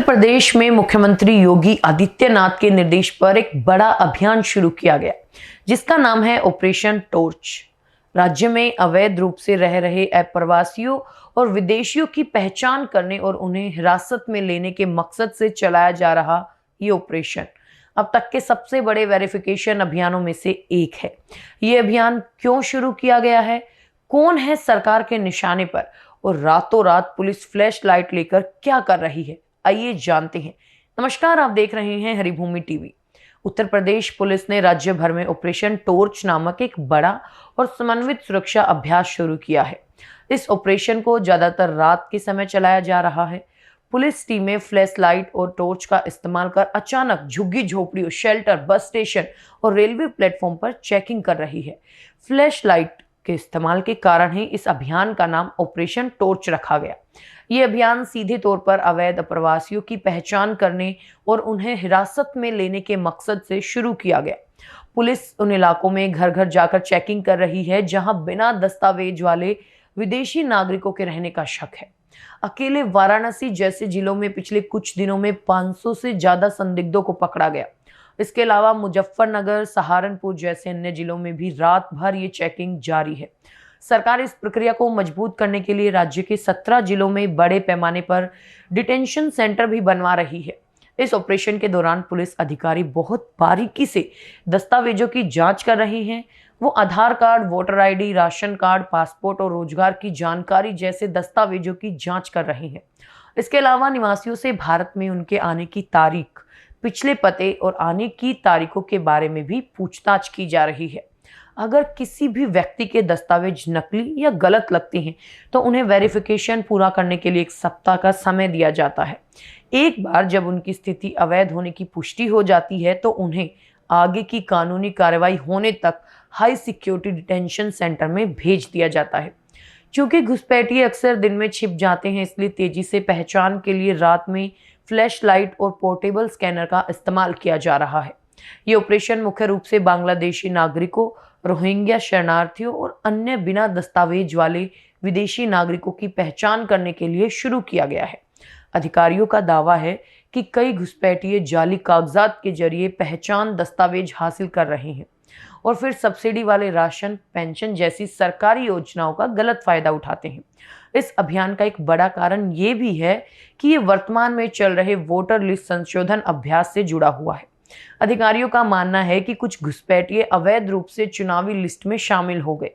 प्रदेश में मुख्यमंत्री योगी आदित्यनाथ के निर्देश पर एक बड़ा अभियान शुरू किया गया, जिसका नाम है ऑपरेशन टॉर्च। राज्य में अवैध रूप से रह रहे अप्रवासियों और विदेशियों की पहचान करने और उन्हें हिरासत में लेने के मकसद से चलाया जा रहा ये ऑपरेशन अब तक के सबसे बड़े वेरिफिकेशन अभियानों में से एक है। ये अभियान क्यों शुरू किया गया है, कौन है सरकार के निशाने पर और रातों रात पुलिस फ्लैश लाइट लेकर क्या कर रही है, आइए जानते हैं। नमस्कार, आप देख रहे हैं हरिभूमि टीवी। उत्तर प्रदेश पुलिस ने राज्य भर में ऑपरेशन टॉर्च नामक एक बड़ा और समन्वित सुरक्षा अभ्यास शुरू किया है। इस ऑपरेशन को ज्यादातर रात के समय चलाया जा रहा है। पुलिस टीमें फ्लैश लाइट और टॉर्च का इस्तेमाल कर अचानक झुग्गी झोपड़ियों, शेल्टर, बस स्टेशन और रेलवे प्लेटफॉर्म पर चेकिंग कर रही है। फ्लैश लाइट के इस्तेमाल के कारण ही इस अभियान का नाम ऑपरेशन टॉर्च रखा गया। ये अभियान सीधे तौर पर अवैध अप्रवासियों की पहचान करने और उन्हें हिरासत में लेने के मकसद से शुरू किया गया। पुलिस उन इलाकों में घर घर जाकर चेकिंग कर रही है जहां बिना दस्तावेज वाले विदेशी नागरिकों के रहने का शक है। अकेले वाराणसी जैसे जिलों में पिछले कुछ दिनों में 500 से ज्यादा संदिग्धों को पकड़ा गया। इसके अलावा मुजफ्फरनगर, सहारनपुर जैसे अन्य जिलों में भी रात भर ये चेकिंग जारी है। सरकार इस प्रक्रिया को मजबूत करने के लिए राज्य के 17 जिलों में बड़े पैमाने पर डिटेंशन सेंटर भी बनवा रही है। इस ऑपरेशन के दौरान पुलिस अधिकारी बहुत बारीकी से दस्तावेजों की जांच कर रहे हैं। वो Aadhaar card, voter ID, ration card, passport और रोजगार की जानकारी जैसे दस्तावेजों की जांच कर रहे हैं। इसके अलावा निवासियों से भारत में उनके आने की तारीख, पिछले पते और आने की तारीखों के बारे में भी पूछताछ की जा रही है। अगर किसी भी व्यक्ति के दस्तावेज नकली या गलत लगते हैं तो उन्हें वेरिफिकेशन पूरा करने के लिए 1 सप्ताह का समय दिया जाता है। एक बार जब उनकी स्थिति अवैध होने की पुष्टि हो जाती है तो उन्हें आगे की कानूनी कार्रवाई होने तक हाई सिक्योरिटी डिटेंशन सेंटर में भेज दिया जाता है। क्योंकि घुसपैठिए अक्सर दिन में छिप जाते हैं, इसलिए तेजी से पहचान के लिए रात में फ्लैश लाइट और पोर्टेबल स्कैनर का इस्तेमाल किया जा रहा है। ये ऑपरेशन मुख्य रूप से बांग्लादेशी नागरिकों, रोहिंग्या शरणार्थियों और अन्य बिना दस्तावेज वाले विदेशी नागरिकों की पहचान करने के लिए शुरू किया गया है। अधिकारियों का दावा है कि कई घुसपैठिए जाली कागजात के जरिए पहचान दस्तावेज हासिल कर रहे हैं और फिर सब्सिडी वाले राशन, पेंशन जैसी सरकारी योजनाओं का गलत फायदा उठाते हैं। इस अभियान का एक बड़ा कारण ये भी है कि ये वर्तमान में चल रहे वोटर लिस्ट संशोधन अभ्यास से जुड़ा हुआ है। अधिकारियों का मानना है कि कुछ घुसपैठिए अवैध रूप से चुनावी लिस्ट में शामिल हो गए,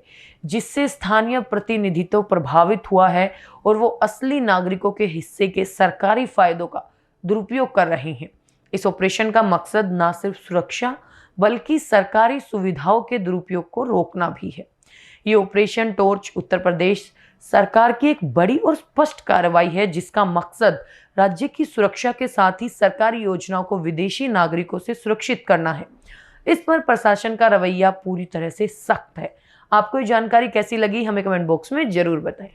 जिससे स्थानीय प्रतिनिधित्व प्रभावित हुआ है और वो असली नागरिकों के हिस्से के सरकारी फायदों का दुरुपयोग कर रहे हैं। इस ऑपरेशन का मकसद न सिर्फ सुरक्षा बल्कि सरकारी सुविधाओं के दुरुपयोग को रोकना भी है। ये ऑपरेशन टॉर्च उत्तर प्रदेश सरकार की एक बड़ी और स्पष्ट कार्रवाई है, जिसका मकसद राज्य की सुरक्षा के साथ ही सरकारी योजनाओं को विदेशी नागरिकों से सुरक्षित करना है। इस पर प्रशासन का रवैया पूरी तरह से सख्त है। आपको ये जानकारी कैसी लगी, हमें कमेंट बॉक्स में जरूर बताएं।